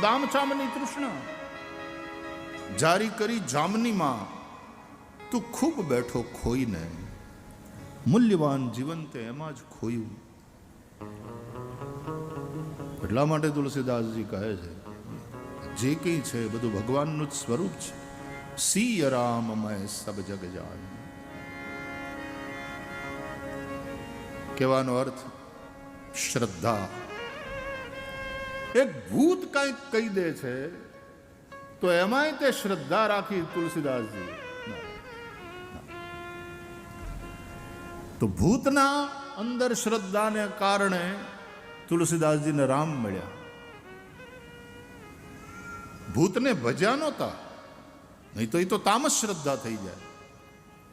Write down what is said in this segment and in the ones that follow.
દામચામની તૃષ્ણા જારી કરી જામનીમાં, તું ખૂબ બેઠો ખોઈને, મૂલ્યવાન જીવન તે એમાં જ ખોયું. એટલા માટે તુલસીદાસજી કહે છે, જે કંઈ છે બધું ભગવાનનું જ સ્વરૂપ છે. સિય રામમય સબ જગ જાન. કહેવાનો અર્થ શ્રદ્ધા. એક ભૂત કંઈક કહી દે છે તો એમાંય તે શ્રદ્ધા રાખી તુલસીદાસજી. તો ભૂતના અંદર શ્રદ્ધાને કારણે તુલસીદાસજીને રામ મળ્યા. ભૂતને ભજ્યા નહોતા, નહીં તો એ તો તામસ શ્રદ્ધા થઈ જાય.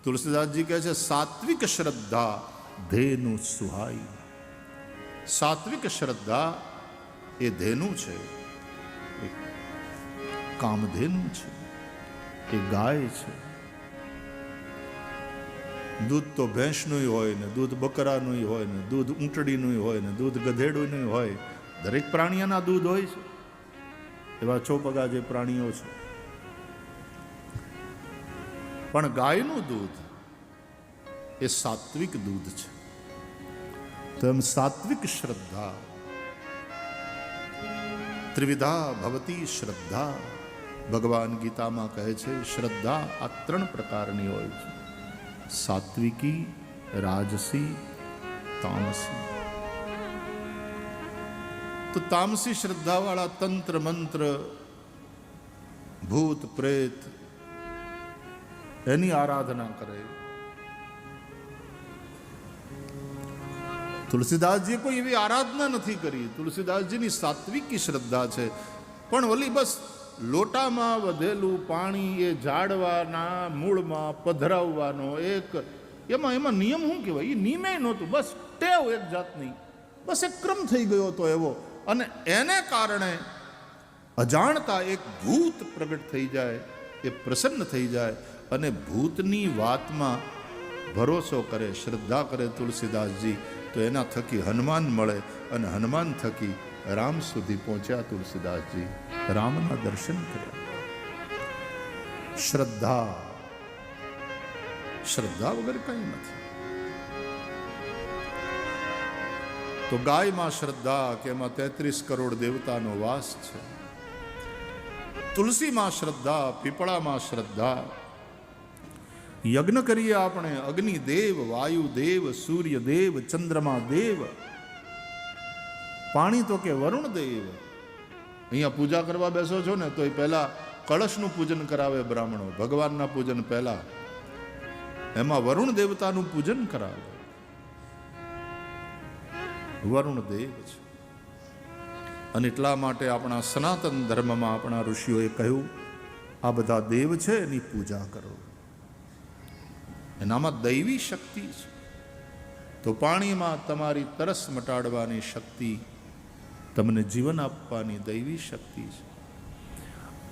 તુલસીદાસજી કહે છે, સાત્વિક શ્રદ્ધા ધેનુ સુહાઈ. સાત્વિક શ્રદ્ધા એ ધેનુ છે, એ કામધેનુ છે, એ ગાય છે. દૂધ તો ભેંસનું હોય ને, દૂધ બકરાનું હોય ને, દૂધ ઊંટડીનું હોય ને, દૂધ ગધેડું હોય. દરેક પ્રાણીઓના દૂધ હોય છે. એવા ચોપગા જે પ્રાણીઓ છે, પણ ગાયનું દૂધ એ સાત્વિક દૂધ છે. તો એમ સાત્વિક શ્રદ્ધા, ત્રિવિધા ભવતી શ્રદ્ધા. ભગવાન ગીતામાં કહે છે, શ્રદ્ધા આ 3 પ્રકારની હોય છે: સાત્વિકી, રાજસી, તામસી. તો તામસી શ્રદ્ધાવાળા તંત્ર મંત્ર, ભૂત પ્રેત એની આરાધના કરે. તુલસીદાસજીએ કોઈ એવી આરાધના નથી કરી. તુલસીદાસજીની સાત્વિકી શ્રદ્ધા છે. પણ ઓલી બસ લોટામાં વધેલું પાણી એ ઝાડવાના મૂળમાં પધરાવવાનો એક એમાં નિયમ શું કહેવાય, એ નિયમે નહોતું, બસ ટેવ એક જાતની, બસ એક ક્રમ થઈ ગયો હતો એવો. અને એને કારણે અજાણતા એક ભૂત પ્રગટ થઈ જાય, એ પ્રસન્ન થઈ જાય અને ભૂતની વાતમાં ભરોસો કરે, શ્રદ્ધા કરે તુલસીદાસજી. તો એના થકી હનુમાન મળે અને હનુમાન થકી રામ સુધી પહોંચ્યા તુલસીદાસજી. રામના દર્શન કર્યા. શ્રદ્ધા, શ્રદ્ધા વગર કંઈ નથી. તો ગાયમાં શ્રદ્ધા કે એમાં 33 કરોડ દેવતાનો વાસ છે. તુલસીમાં શ્રદ્ધા, પીપળામાં શ્રદ્ધા. યજ્ઞ કરીએ આપણે, અગ્નિદેવ, વાયુદેવ, સૂર્યદેવ, ચંદ્રમા દેવ. પાણી તો કે વરુણ દેવ. અહીંયા પૂજા કરવા બેસો છો ને તો એ પહેલા કળશનું પૂજન કરાવે બ્રાહ્મણો, ભગવાનના પૂજન પહેલા. એમાં વરુણ દેવતાનું પૂજન કરાવે. વરુણ દેવ છે. અને એટલા માટે આપણા સનાતન ધર્મમાં આપણા ઋષિઓએ કહ્યું, આ બધા દેવ છે એની પૂજા કરો. એનામાં દૈવી શક્તિ છે. તો પાણીમાં તમારી તરસ મટાડવાની શક્તિ, તમને જીવન આપવાની દૈવી શક્તિ છે.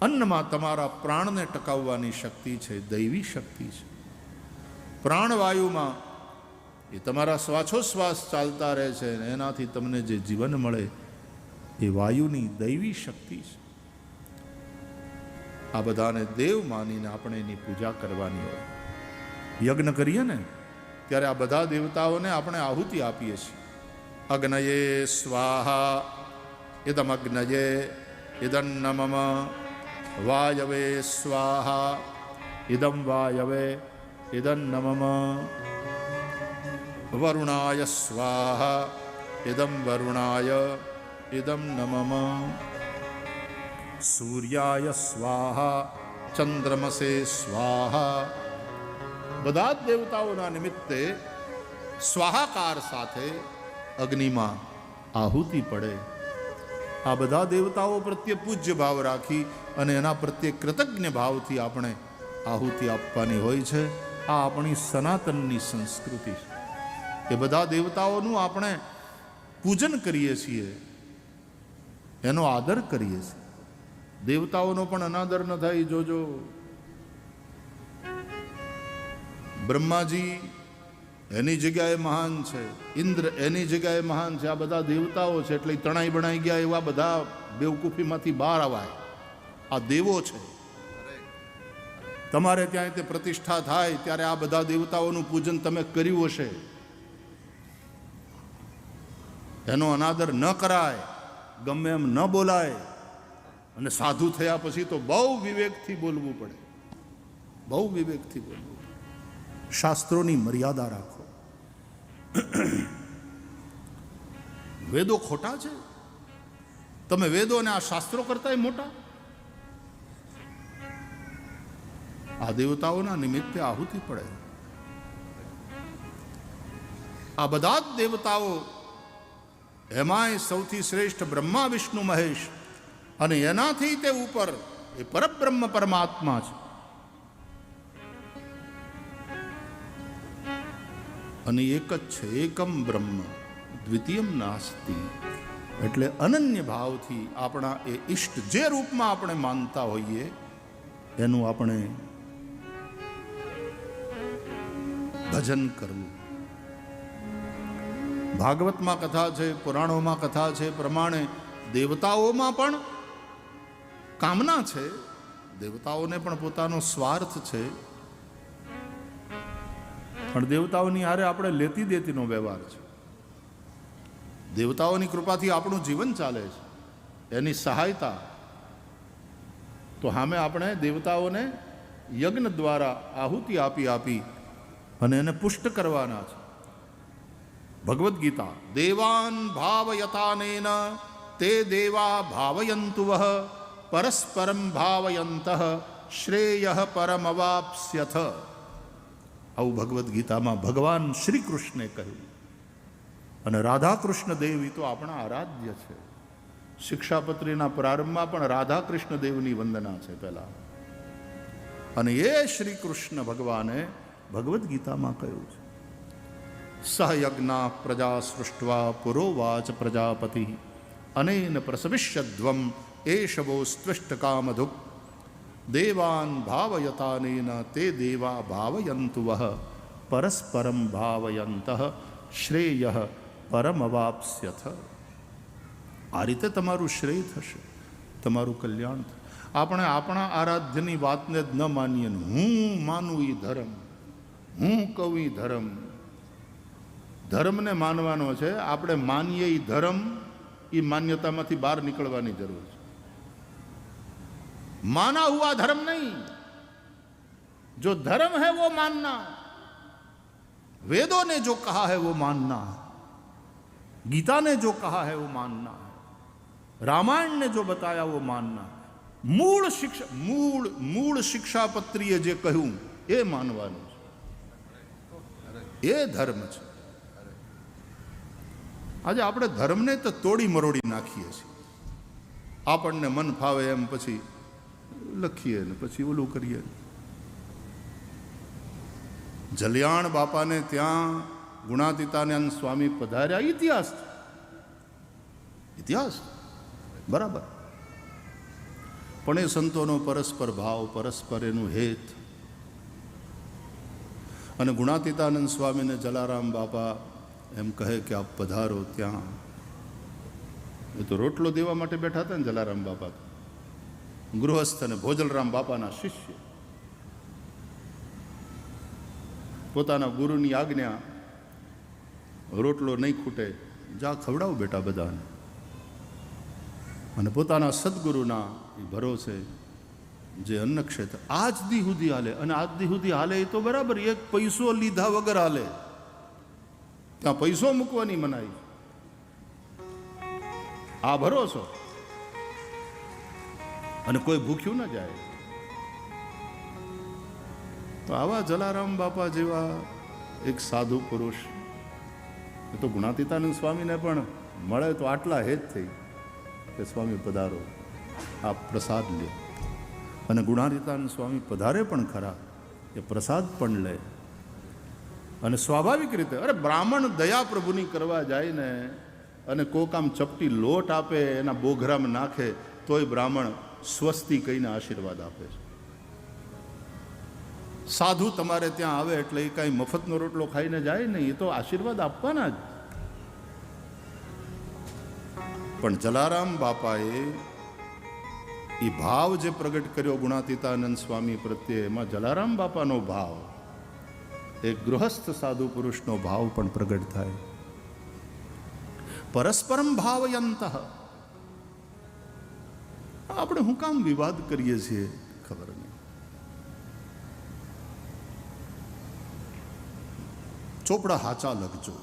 અન્નમાં તમારા પ્રાણને ટકાવવાની શક્તિ છે, દૈવી શક્તિ છે. પ્રાણવાયુમાં એ તમારા શ્વાસોશ્વાસ ચાલતા રહે છે, એનાથી તમને જે જીવન મળે એ વાયુની દૈવી શક્તિ છે. આ બધાને દેવ માનીને આપણે એની પૂજા કરવાની હોય. યજ્ઞ કરીએ ને ત્યારે આ બધા દેવતાઓને આપણે આહુતિ આપીએ છીએ. અગ્નયે સ્વાહા ઇદમ અગ્નયે ઇદન્નમમ, વાયવે સ્વાહા ઇદમ વાયવે ઇદન્નમમ, વરુણાય સ્વાહા ઇદમ વરુણાય ઇદમ નમમ, સૂર્યાય સ્વાહા ચંદ્રમસે સ્વાહા. બધા જ દેવતાઓના નિમિત્તે સ્વાહાકાર સાથે અગ્નિમાં આહુતિ પડે. આ બધા દેવતાઓ પ્રત્યે પૂજ્ય ભાવ રાખી અને એના પ્રત્યે કૃતજ્ઞ ભાવથી આપણે આહુતિ આપવાની હોય છે. આ આપણી સનાતનની સંસ્કૃતિ છે. એ બધા દેવતાઓનું આપણે પૂજન કરીએ છીએ, એનો આદર કરીએ છીએ. દેવતાઓનો પણ અનાદર ન થાય. જોજો, બ્રહ્માજી એની જગ્યાએ મહાન છે, ઇન્દ્ર એની જગ્યાએ મહાન છે. આ બધા દેવતાઓ છે એટલે તણાઈ બનાઈ ગયા એવા બધા બેવકૂફીમાંથી બહાર આવાય. આ દેવો છે. તમારે ત્યાં તે પ્રતિષ્ઠા થાય ત્યારે આ બધા દેવતાઓનું પૂજન તમે કર્યું હશે. એનો અનાદર ન કરાય, ગમે એમ ન બોલાય. અને સાધુ થયા પછી તો બહુ વિવેકથી બોલવું પડે, બહુ વિવેકથી બોલવું પડે. શાસ્ત્રોની મર્યાદા રાખો. વેદો ખોટા છે? તમે વેદો અને આ શાસ્ત્રો કરતા મોટા? આ દેવતાઓના નિમિત્તે આહુતિ પડે. આ બધા જ દેવતાઓ, એમાંય સૌથી શ્રેષ્ઠ બ્રહ્મા વિષ્ણુ મહેશ, અને એનાથી તે ઉપર એ પરબ્રહ્મ પરમાત્મા છે. અને એક જ છે, એકમ બ્રહ્મ દ્વિતીયમ નાસ્તિ. એટલે અનન્ય ભાવથી આપણા એ ઈષ્ટ જે રૂપમાં આપણે માનતા હોઈએ એનું આપણે ભજન કરવું. ભાગવતમાં કથા છે, પુરાણોમાં કથા છે પ્રમાણે દેવતાઓમાં પણ કામના છે. દેવતાઓને પણ પોતાનો સ્વાર્થ છે. પણ દેવતાઓની હારે આપણે લેતી દેતીનો વ્યવહાર છે. દેવતાઓની કૃપાથી આપણું જીવન ચાલે છે, એની સહાયતા. તો સામે આપણે દેવતાઓને યજ્ઞ દ્વારા આહુતિ આપી આપી અને એને પુષ્ટ કરવાના છે. ભગવદ્ ગીતા, દેવાન ભાવયતાનેન તે દેવા ભાવયંતુ વહ પરસ્પરમ ભાવયંતઃ શ્રેયઃ પરમવાપ્સ્યથ. આવું ભગવદ્ ગીતામાં ભગવાન શ્રી કૃષ્ણે કહ્યું. અને રાધા કૃષ્ણ દેવી તો આપણા આરાધ્ય છે. શિક્ષાપત્રીના પ્રારંભમાં પણ રાધા કૃષ્ણ દેવની વંદના છે પહેલા. અને એ શ્રી કૃષ્ણ ભગવાને ભગવદ્ ગીતામાં કહ્યું છે, સહયજ્ઞા પ્રજા સૃષ્ટવા પુરોવાચ પ્રજાપતિ અનેન પ્રસવિષ્યધ્વમ એષવો સ્ત્વિષ્ટ કામધુક દેવાન ભાવયતાનેન તે દેવા ભાવયંતુ વહ પરસ્પરમ ભાવયંતઃ શ્રેયઃ પરમવાપ્સ્યથ. આ રીતે તમારું શ્રેય થશે, તમારું કલ્યાણ થશે. આપણે આપણા આરાધ્યની વાતને જ ન માનીએ. હું માનું એ ધર્મ, હું કહું એ ધર્મ. ધર્મને માનવાનો છે. આપણે માનીએ એ ધર્મ, એ માન્યતામાંથી બહાર નીકળવાની જરૂર છે. माना हुआ धर्म नहीं, जो धर्म है वो मानना. वेदों ने जो कहा है वो मानना, गीता ने जो कहा है वो मानना, रामायण ने जो बताया वो मानना. मूल शिक्षा, मूल शिक्षापत्रीએ જે કહ્યું એ માનવાનું છે. એ ધર્મ છે. આજે આપણે ધર્મને તો તોડી મરોડી નાખીએ છીએ. આપણને મન ફાવે એમ પછી લખીએ ને પછી ઓલું કરીએ. જલિયાણ બાપાને ત્યાં ગુણાતીતાનંદ સ્વામી પધાર્યા, ઇતિહાસ છે, ઇતિહાસ બરાબર. પણ એ સંતોનો પરસ્પર ભાવ, પરસ્પર એનું હેત. અને ગુણાતીતાનંદ સ્વામીને જલારામ બાપા એમ કહે કે આપ પધારો ત્યાં. એ તો રોટલો દેવા માટે બેઠા હતા ને જલારામ બાપા, ગૃહસ્થ અને ભોજલરામ બાપાના શિષ્ય. પોતાના ગુરુની આજ્ઞા, રોટલો નહીં ખૂટે, જા ખવડાવું બેટા બધાને. અને પોતાના સદગુરુના ભરોસે જે અન્ન ક્ષેત્ર આજ દી સુધી હાલે. અને આજ દી સુધી હાલે એ તો બરાબર, એક પૈસો લીધા વગર હાલે. ત્યાં પૈસો મૂકવાની મનાઈ. આ ભરોસો. અને કોઈ ભૂખ્યું ન જાય. તો આવા જલારામ બાપા જેવા એક સાધુ પુરુષ, એ તો ગુણાતીતાનંદ સ્વામીને પણ મળે તો આટલા હેત થઈ કે સ્વામી પધારો, આપ પ્રસાદ લે. અને ગુણાતીતાનંદ સ્વામી પધારે પણ ખરા, એ પ્રસાદ પણ લે. અને સ્વાભાવિક રીતે, અરે બ્રાહ્મણ દયા પ્રભુની કરવા જાય ને અને કોક આમ ચપટી લોટ આપે, એના બોઘરામાં નાખે, તોય બ્રાહ્મણ સ્વસ્તિ કહીને આશીર્વાદ આપે છે. સાધુ તમારે ત્યાં આવે એટલે એ કાંઈ મફતનો રોટલો ખાઈને જાય નહીં, એ તો આશીર્વાદ આપવાના જ. પણ જલારામ બાપાએ એ ભાવ જે પ્રગટ કર્યો ગુણાતીતાનંદ સ્વામી પ્રત્યે, એમાં જલારામ બાપાનો ભાવ, એક ગૃહસ્થ સાધુ પુરુષનો ભાવ પણ પ્રગટ થાય. પરસ્પરમ ભાવયંત. આપણે હું કામ વિવાદ કરીએ છીએ ખબર નહીં. ચોપડા હાચા લખજો,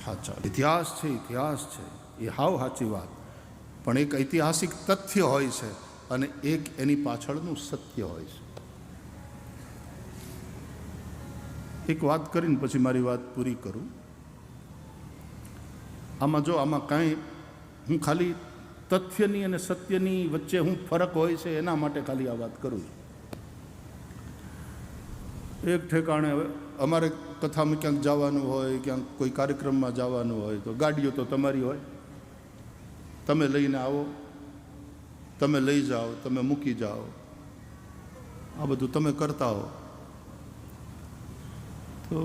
હાચા. ઇતિહાસ છે, ઇતિહાસ છે, એ હાવ સાચી વાત, પણ એક ઐતિહાસિક તથ્ય હોય છે અને એક એની પાછળનું સત્ય હોય છે. એક વાત કરીને પછી મારી વાત પૂરી કરું. આમાં જો આમાં કાંઈ હું ખાલી તથ્યની અને સત્યની વચ્ચે હું ફરક હોય છે એના માટે ખાલી આ વાત કરું છું. એક ઠેકાણે અમારે કથામાં ક્યાંક જવાનું હોય, ક્યાંક કોઈ કાર્યક્રમમાં જવાનું હોય તો ગાડીઓ તો તમારી હોય, તમે લઈને આવો, તમે લઈ જાઓ, તમે મૂકી જાઓ, આ બધું તમે કરતા હો. તો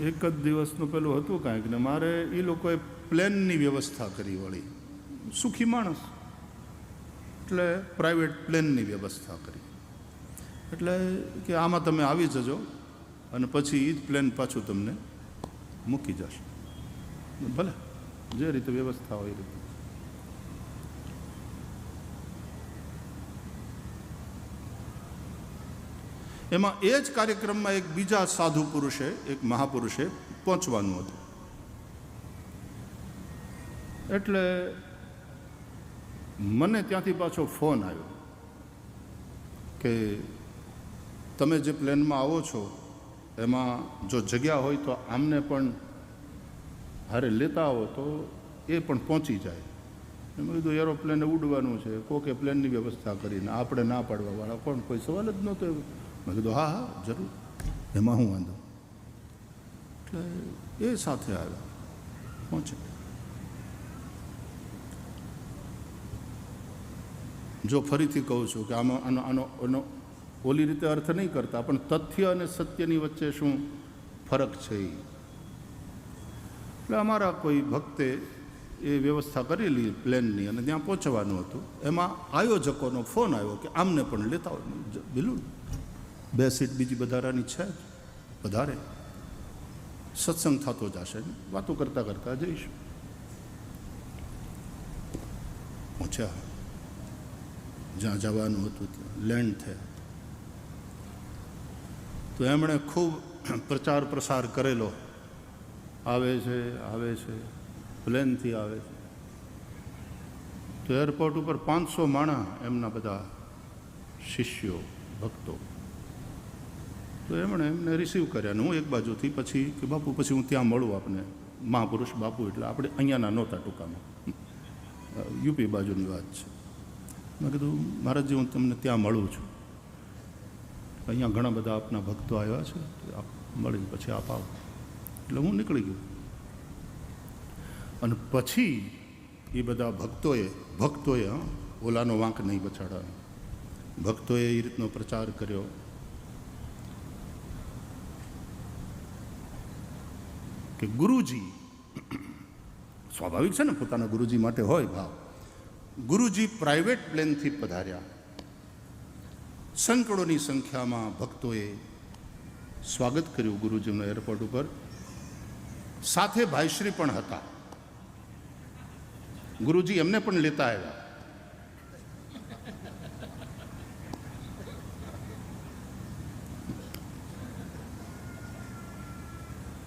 એક જ દિવસનું પેલું હતું કાંઈક ને મારે એ લોકોએ પ્લેનની વ્યવસ્થા કરી, વળી સુખી માણસ એટલે પ્રાઇવેટ પ્લેનની વ્યવસ્થા કરી. એટલે કે આમાં તમે આવી જજો અને પછી એ જ પ્લેન પાછું તમને મૂકી જશે. ભલે જે રીતે વ્યવસ્થા હોય એ રીતે. એમાં એ જ કાર્યક્રમમાં એક બીજા સાધુ પુરુષે, એક મહાપુરુષે પહોંચવાનું હતું. એટલે મને ત્યાંથી પાછો ફોન આવ્યો કે તમે જે પ્લેનમાં આવો છો એમાં જો જગ્યા હોય તો આમને પણ હારે લેતા આવો તો એ પણ પહોંચી જાય. મેં કીધું એરોપ્લેને ઉડવાનું છે, કોકે પ્લેનની વ્યવસ્થા કરીને આપણે ના પાડવાવાળા કોણ, કોઈ સવાલ જ નહોતો. મેં કીધું હા હા જરૂર, એમાં હું વાંધો. એટલે એ સાથે આવ્યા, પહોંચે. જો ફરીથી કહું છું કે આમાં આનો ઓલી રીતે અર્થ નહીં કરતા, પણ તથ્ય અને સત્યની વચ્ચે શું ફરક છે. એટલે અમારા કોઈ ભક્તે એ વ્યવસ્થા કરેલી પ્લેનની અને ત્યાં પહોંચવાનું હતું. એમાં આયોજકોનો ફોન આવ્યો કે આમને પણ લેતા હોય. બિલકુલ 2 સીટ બીજી વધારાની છે જ, વધારે સત્સંગ થતો જશે ને, વાતો કરતાં કરતાં જઈશું. પહોંચ્યા જ્યાં જવાનું હતું ત્યાં લેન્ડ થયા. તો એમણે ખૂબ પ્રચાર પ્રસાર કરેલો, આવે છે આવે છે, પ્લેનથી આવે છે. તો એરપોર્ટ ઉપર 500 માણસ, એમના બધા શિષ્યો ભક્તો. તો એમણે એમને રિસીવ કર્યા. હું એક બાજુથી પછી કે બાપુ પછી હું ત્યાં મળું આપને. મહાપુરુષ બાપુ એટલે આપણે અહીંયાના નહોતા, ટૂંકામાં યુપી બાજુની વાત છે. મેં કીધું મહારાજજી હું તમને ત્યાં મળું છું, અહીંયા ઘણા બધા આપના ભક્તો આવ્યા છે, આપ મળીને પછી આપ આવો. એટલે હું નીકળી ગયો. અને પછી એ બધા ભક્તોએ ઓલાનો વાંક નહીં બચાડવાનો, ભક્તોએ એ રીતનો પ્રચાર કર્યો કે ગુરુજી, સ્વાભાવિક છે ને પોતાના ગુરુજી માટે હોય ભાવ. ગુરુજી પ્રાઇવેટ પ્લેનથી પધાર્યા. સેંકડોની સંખ્યામાં ભક્તોએ સ્વાગત કર્યું ગુરુજીનું એરપોર્ટ ઉપર. સાથે ભાઈશ્રી પણ હતા. ગુરુજી એમને પણ લેતા આવ્યા.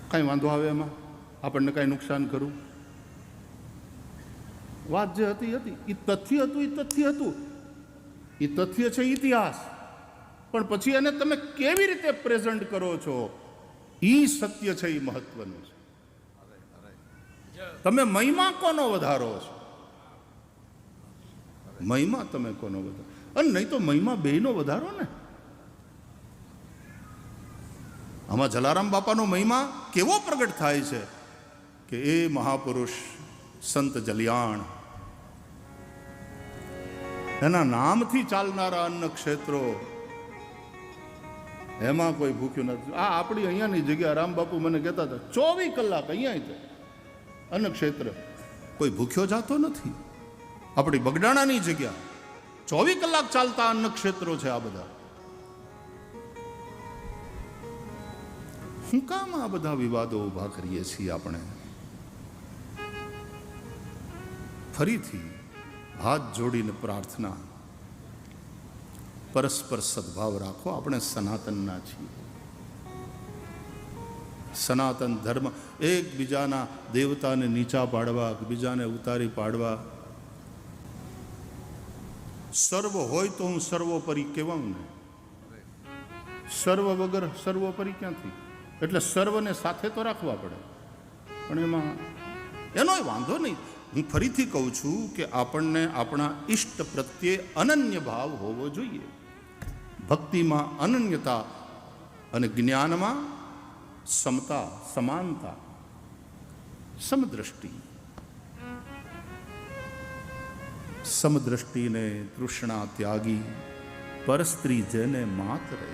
કાંઈ વાંધો આવે એમાં? આપણને કાંઈ નુકસાન કરું? વાત જે હતી એ તથ્ય હતું, એ તથ્ય હતું, એ તથ્ય છે ઇતિહાસ. પણ પછી એને તમે કેવી રીતે પ્રેઝન્ટ કરો છો એ સત્ય છે, એ મહત્વનું છે. તમે મહિમા કોનો વધારો છો? મહિમા તમે કોનો વધારો? અને નહીં તો મહિમા બેયનો વધારો ને. આમાં જલારામ બાપાનો મહિમા કેવો પ્રગટ થાય છે કે એ મહાપુરુષ સંત જલિયાણ એના નામથી ચાલનારા અન્ન ક્ષેત્રો, એમાં કોઈ ભૂખ્યું નથી. આ આપણી અહીંયાની જગ્યા રામબાપુ મને કહેતા હતા 24 કલાક અહીંયા અન્ન ક્ષેત્ર, કોઈ ભૂખ્યો જાતો નથી. આપણી બગડાણાની જગ્યા 24 કલાક ચાલતા અન્ન ક્ષેત્રો છે આ બધા. શું કામ આ બધા વિવાદો ઉભા કરીએ છીએ આપણે? ફરીથી હાથ જોડીને પ્રાર્થના, પરસ્પર સદભાવ રાખો. આપણે સનાતનના છીએ. સનાતન ધર્મ એકબીજાના દેવતાને નીચા પાડવા, બીજાને ઉતારી પાડવા. સર્વ હોય તો હું સર્વોપરી કહેવાઉં ને. સર્વ વગર સર્વોપરી ક્યાંથી? એટલે સર્વને સાથે તો રાખવા પડે, પણ એમાં એનોય વાંધો નહીં. હું ફરીથી કહું છું કે આપણને આપણા ઈષ્ટ પ્રત્યે અનન્ય ભાવ હોવો જોઈએ. ભક્તિમાં અનન્યતા અને જ્ઞાનમાં સમતા, સમાનતા, સમદ્રષ્ટિ. સમદ્રષ્ટિને તૃષ્ણા ત્યાગી, પરસ્ત્રી જેને માત રહે.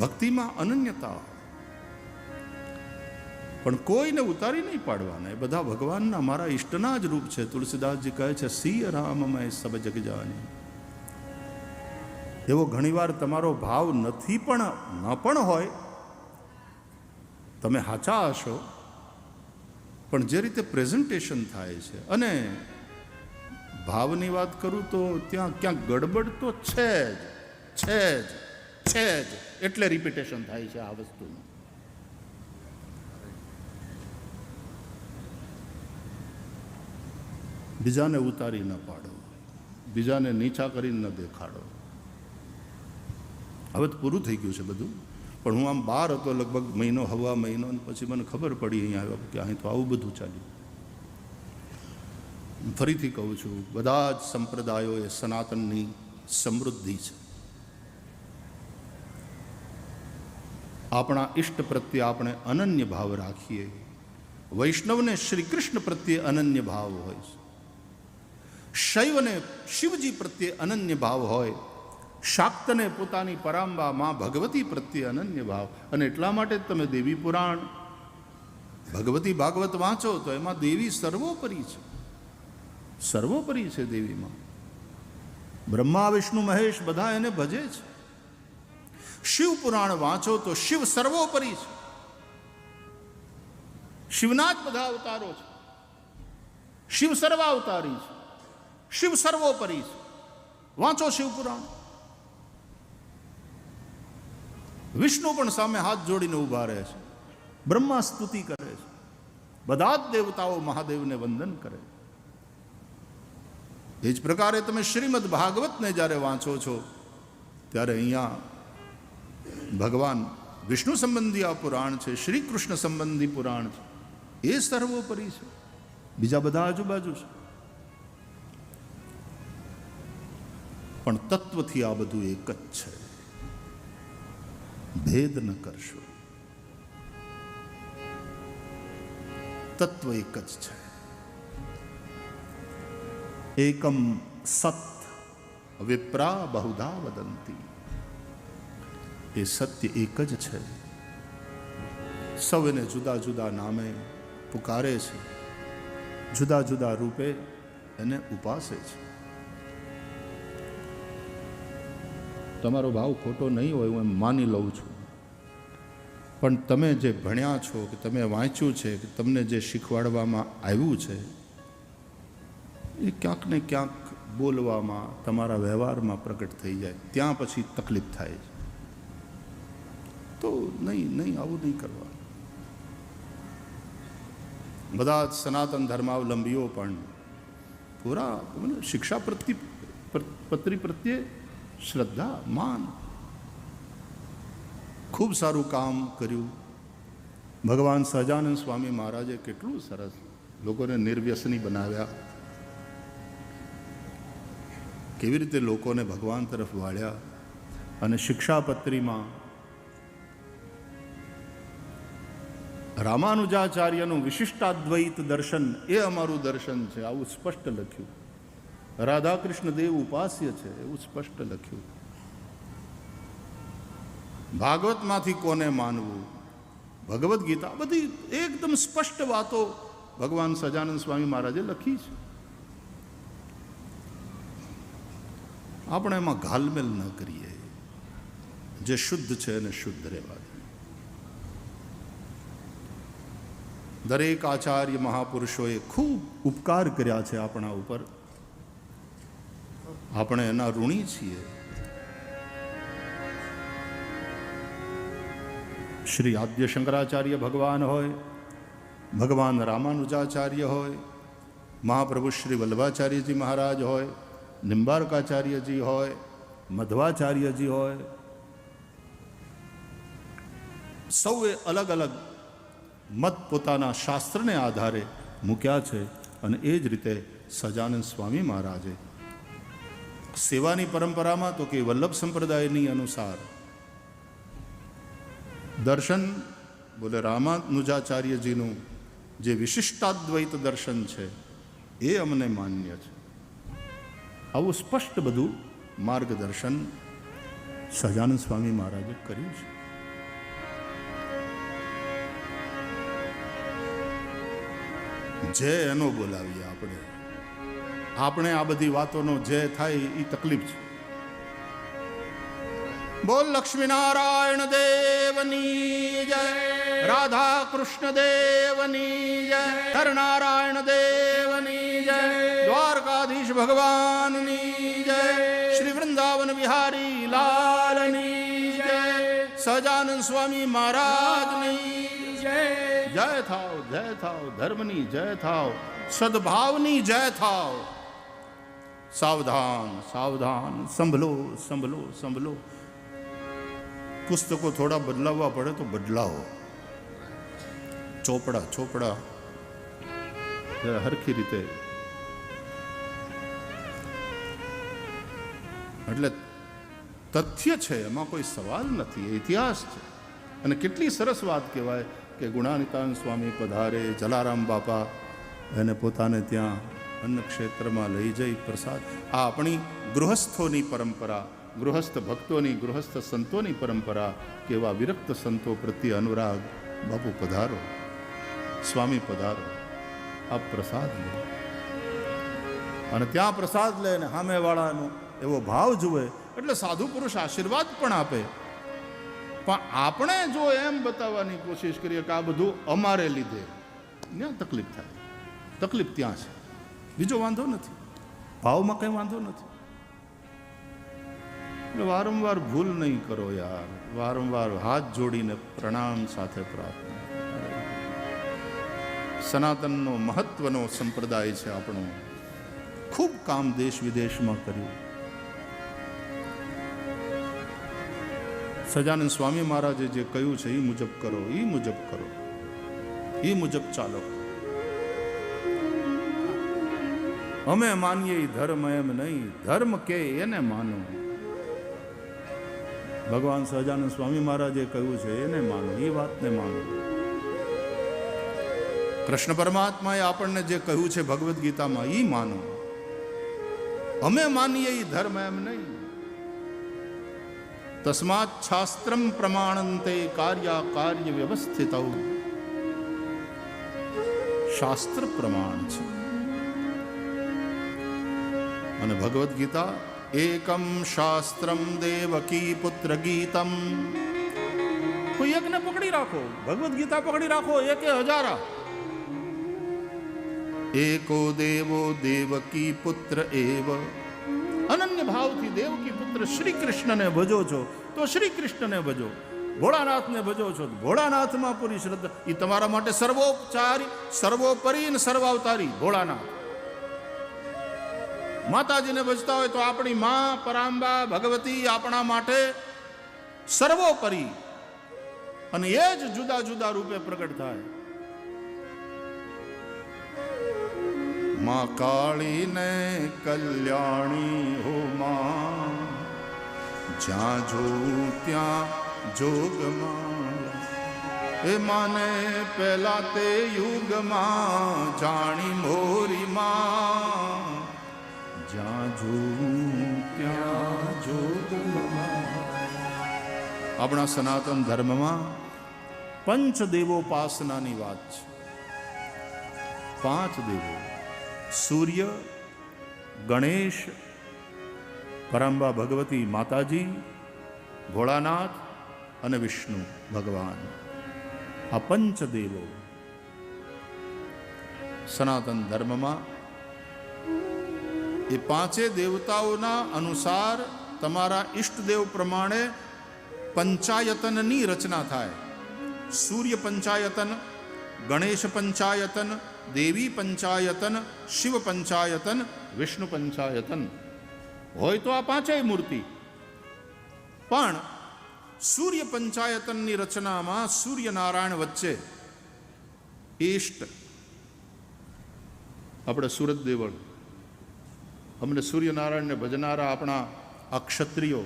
ભક્તિમાં અનન્યતા, પણ કોઈને ઉતારી નહીં પાડવાના. એ બધા ભગવાનના, મારા ઈષ્ટના જ રૂપ છે. તુલસીદાસજી કહે છે સિય રામમય સબ જગ જાની. એવો ઘણીવાર તમારો ભાવ નથી, પણ ન પણ હોય, તમે સાચા હશો, પણ જે રીતે પ્રેઝન્ટેશન થાય છે, અને ભાવની વાત કરું તો ત્યાં ક્યાંક ગડબડ તો છે જ, એટલે રિપીટેશન થાય છે આ વસ્તુનું. બીજાને ઉતારી ન પાડો, બીજાને નીચા કરીને ન દેખાડો. હવે તો પૂરું થઈ ગયું છે બધું, પણ હું આમ બહાર હતો લગભગ મહિનો, હવા મહિનો, પછી મને ખબર પડી અહીંયા આવ્યા કે અહીં તો આવું બધું ચાલ્યું. ફરીથી કહું છું, બધા જ સંપ્રદાયો એ સનાતનની સમૃદ્ધિ છે. આપણા ઈષ્ટ પ્રત્યે આપણે અનન્ય ભાવ રાખીએ. વૈષ્ણવને શ્રી કૃષ્ણ પ્રત્યે અનન્ય ભાવ હોય છે, શૈવને શિવજી પ્રત્યે અનન્ય ભાવ હોય, શાક્તને પોતાની પરાંબા માં ભગવતી પ્રત્યે અનન્ય ભાવ. અને એટલા માટે જ તમે દેવી પુરાણ, ભગવતી ભાગવત વાંચો તો એમાં દેવી સર્વોપરી છે. સર્વોપરી છે દેવીમાં. બ્રહ્મા વિષ્ણુ મહેશ બધા એને ભજે છે. શિવ પુરાણ વાંચો તો શિવ સર્વોપરી છે. શિવના જ બધા અવતારો છે. શિવ સર્વાવતારી છે, શિવ સર્વોપરી છે. વાંચો શિવ પુરાણ. વિષ્ણુ પણ સામે હાથ જોડીને ઊભા રહે છે, બ્રહ્મા સ્તુતિ કરે છે, બધા જ દેવતાઓ મહાદેવને વંદન કરે. એ જ પ્રકારે તમે શ્રીમદ ભાગવતને જ્યારે વાંચો છો ત્યારે અહીંયા ભગવાન વિષ્ણુ સંબંધી આ પુરાણ છે, શ્રી કૃષ્ણ સંબંધી પુરાણ છે. એ સર્વોપરી છે, બીજા બધા આજુબાજુ છે. પણ તત્વથી આ બધું એક જ છે. ભેદ ન કરશો, તત્વ એક જ છે. એકમ સત વિપ્રા બહુધા વદંતી. એ સત્ય એક જ છે. સૌ એને જુદા જુદા નામે પુકારે છે, જુદા જુદા રૂપે એને ઉપાસે છે. તમારો ભાવ ખોટો નહીં હોય, હું એમ માની લઉં છું, પણ તમે જે ભણ્યા છો, કે તમે વાંચ્યું છે, કે તમને જે શીખવાડવામાં આવ્યું છે, એ ક્યાંક ને ક્યાંક બોલવામાં, તમારા વ્યવહારમાં પ્રગટ થઈ જાય. ત્યાં પછી તકલીફ થાય છે. તો નહીં, આવું નહીં કરવા. બધા જ સનાતન ધર્માવલંબીઓ પણ પૂરા શિક્ષા પત્રી પ્રત્યે શ્રદ્ધા, માન. ખૂબ સારું કામ કર્યું. ભગવાન સહજાનંદ સ્વામી મહારાજે કેટલું સરસ લોકોને નિર્વ્યસની બનાવ્યા, કેવી રીતે લોકોને ભગવાન તરફ વાળ્યા. અને શિક્ષાપત્રીમાં રામાનુજાચાર્યનું વિશિષ્ટાદ્વૈત દર્શન એ અમારું દર્શન છે, આવું સ્પષ્ટ લખ્યું. રાધાકૃષ્ણ દેવ ઉપાસ્ય છે એવું સ્પષ્ટ લખ્યું. ભાગવતમાંથી કોને માનવું, ભગવદ્ ગીતા, બધી એકદમ સ્પષ્ટ વાતો ભગવાન સહજાનંદ સ્વામી મહારાજે લખી છે. આપણે એમાં ઘાલમેલ ન કરીએ. જે શુદ્ધ છે એને શુદ્ધ રહેવા દે. દરેક આચાર્ય મહાપુરુષોએ ખૂબ ઉપકાર કર્યા છે આપણા ઉપર. આપણે એના ઋણી છીએ. શ્રી આદ્ય શંકરાચાર્ય ભગવાન હોય, ભગવાન રામાનુજાચાર્ય હોય, મહાપ્રભુ શ્રી વલ્લભાચાર્યજી મહારાજ હોય, નિંબાર્કાચાર્યજી હોય, મધ્વાચાર્યજી હોય, સૌએ અલગ અલગ મત પોતાના શાસ્ત્રને આધારે મૂક્યા છે. અને એ જ રીતે સહજાનંદ સ્વામી મહારાજે સેવાની પરંપરામાં તો કે વલ્લભ સંપ્રદાયની અનુસાર દર્શન બોલે રામાનુજાચાર્યજીનું જે વિશિષ્ટાદ્વૈત દર્શન છે એ અમને માન્ય છે. આવું સ્પષ્ટ બધું માર્ગદર્શન સહજાનંદ સ્વામી મહારાજે કર્યું છે. જે એનો બોલાવીએ આપણે આ બધી વાતોનો જે થાય એ તકલીફ છે. બોલ લક્ષ્મીનારાયણ દેવની જય, રાધા કૃષ્ણ દેવની જય, હરનારાયણ દેવની જય, દ્વારકાધીશ ભગવાનની જય, શ્રી વૃંદાવન વિહારી લાલની જય, સહજાનંદ સ્વામી મહારાજની જય. જય થાવ, જય થાવ, ધર્મની જય થાવ, સદભાવની જય થાવ. સાવધાન સાવધાન, સંભલો સંભલો સંભલો. પુસ્તકો થોડા બદલાવવા પડે તો બદલાવો. ચોપડા જરા હરખી રીતે. એટલે તથ્ય છે, એમાં કોઈ સવાલ નથી, એ ઇતિહાસ છે. અને કેટલી સરસ વાત કહેવાય કે ગુણાનિતાન સ્વામી પધારે, જલારામ બાપા એને પોતાને ત્યાં અન્ન ક્ષેત્રમાં લઈ જઈ પ્રસાદ. આ આપણી ગૃહસ્થોની પરંપરા, ગૃહસ્થ ભક્તોની, ગૃહસ્થ સંતોની પરંપરા. કેવા વિરક્ત સંતો પ્રત્યે અનુરાગ. બાપુ પધારો, સ્વામી પધારો, આપ પ્રસાદ લે. અને ત્યાં પ્રસાદ લે ને સામેવાળાનો એવો ભાવ જુએ એટલે સાધુ પુરુષ આશીર્વાદ પણ આપે. પણ આપણે જો એમ બતાવવાની કોશિશ કરીએ કે આ બધું અમારે લીધે, ત્યાં તકલીફ થાય. તકલીફ ત્યાં છે, બીજો વાંધો નથી. ભાવમાં કંઈ વાંધો નથી. એટલે વારંવાર ભૂલ નહીં કરો યાર. વારંવાર હાથ જોડીને પ્રણામ સાથે પ્રાર્થના. સનાતનનો મહત્વનો સંપ્રદાય છે આપણો. ખૂબ કામ દેશ વિદેશમાં કર્યું. સહજાનંદ સ્વામી મહારાજે જે કહ્યું છે એ મુજબ કરો, એ મુજબ કરો, એ મુજબ ચાલો. અમે માનીએ એ ધર્મ એમ નહીં, ધર્મ કે એને માનો. ભગવાન સહજાનંદ સ્વામી મહારાજે કહ્યું છે એને માનો, એ વાતને માનો. કૃષ્ણ પરમાત્માએ આપણને જે કહ્યું છે ભગવદ્ ગીતામાં એ માનો. અમે માનીએ એ ધર્મ એમ નહીં. તસ્માત શાસ્ત્રમ પ્રમાણંતે કાર્ય વ્યવસ્થિત. શાસ્ત્ર પ્રમાણ છે. અને ભગવદ્ ગીતા એકમ શાસ્ત્રમ દેવકી પુત્ર ગીતમ. કોઈ એકને પકડી રાખો, ભગવદ્ ગીતા પકડી રાખો, એકે હજારા. એકો દેવો દેવકી પુત્ર એવ. અનન્ય ભાવથી દેવકી પુત્ર શ્રી કૃષ્ણને ભજો છો તો શ્રી કૃષ્ણને ભજો. ભોળાનાથને ભજો છો ભોળાનાથમાં પૂરી શ્રદ્ધા. એ તમારા માટે સર્વોપચારી, સર્વોપરી ને સર્વાવતારી ભોળાનાથ. માતાજીને ભજતા હોય તો આપણી માં પરાંબા ભગવતી આપણા માટે સર્વોપરી. અને એ જ જુદા જુદા રૂપે પ્રગટ થાય. માં કાળી ને કલ્યાણી હો માં, જ્યાં જો ત્યાં જોગમાં. એ માને પહેલા તે યુગમાં જાણી મોરીમાં, જ્યાં જોઉં ત્યાં જોગમાં. આપણા સનાતન ધર્મમાં પંચદેવોપાસનાની વાત છે. 5 દેવો: સૂર્ય, ગણેશ, પરંબા ભગવતી માતાજી, ભોળાનાથ અને વિષ્ણુ ભગવાન. આ પંચદેવો સનાતન ધર્મમાં. એ 5 દેવતાઓના અનુસાર તમારા ઈષ્ટદેવ પ્રમાણે પંચાયતનની રચના થાય. સૂર્ય પંચાયતન, ગણેશ પંચાયતન, દેવી પંચાયતન, શિવ પંચાયતન, વિષ્ણુ પંચાયતન. હોય તો આ 5 મૂર્તિ. પણ સૂર્ય પંચાયતનની રચનામાં સૂર્યનારાયણ વચ્ચે ઈષ્ટ. આપણે સુરત દેવળ, અમને સૂર્યનારાયણને ભજનારા આપણા આ ક્ષત્રિયો,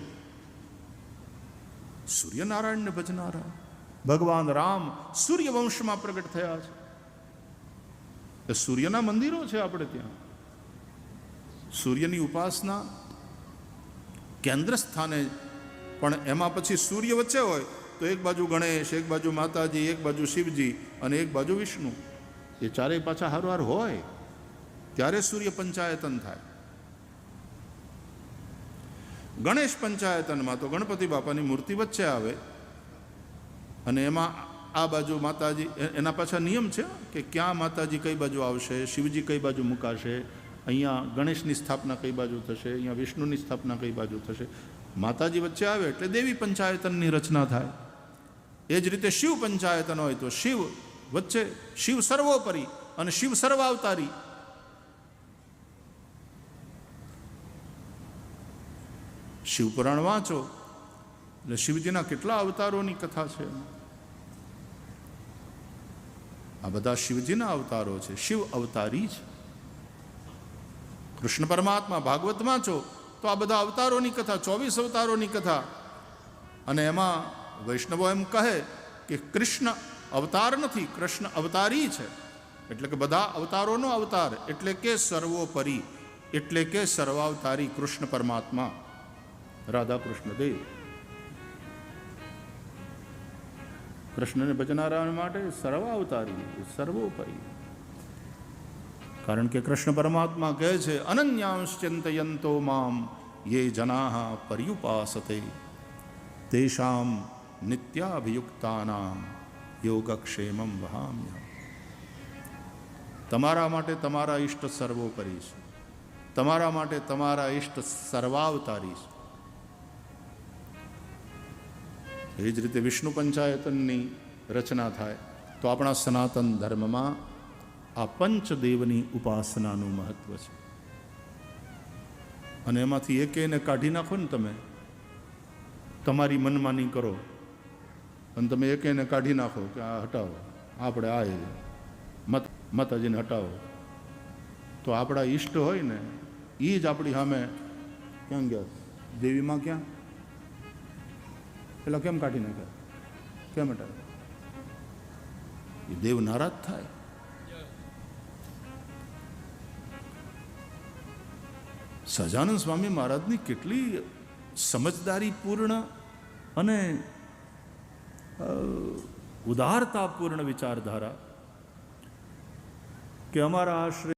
સૂર્યનારાયણને ભજનારા. ભગવાન રામ સૂર્યવંશમાં પ્રગટ થયા છે. એ સૂર્યના મંદિરો છે આપણે ત્યાં. સૂર્યની ઉપાસના કેન્દ્ર સ્થાને. પણ એમાં પછી સૂર્ય વચ્ચે હોય તો એક બાજુ ગણેશ, એક બાજુ માતાજી, એક બાજુ શિવજી અને એક બાજુ વિષ્ણુ. એ ચારેય પાછા હારવાર હોય ત્યારે સૂર્ય પંચાયતન થાય. ગણેશ પંચાયતનમાં તો ગણપતિ બાપાની મૂર્તિ વચ્ચે આવે અને એમાં આ બાજુ માતાજી. એના પાછા નિયમ છે કે ક્યાં માતાજી કઈ બાજુ આવશે, શિવજી કઈ બાજુ મુકાશે, અહીંયા ગણેશની સ્થાપના કઈ બાજુ થશે, અહીંયા વિષ્ણુની સ્થાપના કઈ બાજુ થશે. માતાજી વચ્ચે આવે એટલે દેવી પંચાયતનની રચના થાય. એ જ રીતે શિવ પંચાયતન હોય તો શિવ વચ્ચે, શિવ સર્વોપરી અને શિવ સર્વાવતારી. શિવપુરાણ વાંચો એટલે શિવજીના કેટલા અવતારોની કથા છે. આ બધા શિવજીના અવતારો છે, શિવ અવતારી છે. કૃષ્ણ પરમાત્મા ભાગવત વાંચો તો આ બધા અવતારોની કથા, 24 અવતારોની કથા. અને એમાં વૈષ્ણવો એમ કહે કે કૃષ્ણ અવતાર નથી, કૃષ્ણ અવતારી છે. એટલે કે બધા અવતારોનો અવતાર, એટલે કે સર્વોપરી, એટલે કે સર્વાવતારી કૃષ્ણ પરમાત્મા, રાધા કૃષ્ણ દેવ. કૃષ્ણને ભજનારા માટે સર્વાવતારી, સર્વોપરી. કારણ કે કૃષ્ણ પરમાત્મા કહે છે અનન્યાંશ્ચિંતયંતો મામ યે જનાઃ પર્યુપાસતે તેષામ નિત્યાભિયુક્તાનામ યોગક્ષેમં વહામ્યહમ. તમારા માટે તમારા ઈષ્ટ સર્વોપરી છે, તમારા માટે તમારા ઈષ્ટ સર્વાવતારી છે. એ જ રીતે વિષ્ણુ પંચાયતનની રચના થાય તો આપણા સનાતન ધર્મમાં આ પંચદેવની ઉપાસનાનું મહત્વ છે. અને એમાંથી એકેને કાઢી નાખો ને તમે, તમારી મનમાની કરો અને તમે એકેને કાઢી નાખો કે આ હટાવો, આપણે આ માતાજીને હટાવો, તો આપણા ઈષ્ટ હોય ને એ જ આપણી સામે ક્યાં ગયા? દેવીમાં ક્યાં? પેલા કેમ કાઢી નાખ્યા? કેમ હટાવે? એ દેવ નારાજ થાય. સહજાનંદ સ્વામી મહારાજની કેટલી સમજદારીપૂર્ણ અને ઉદારતાપૂર્ણ વિચારધારા કે અમારા આશ્રય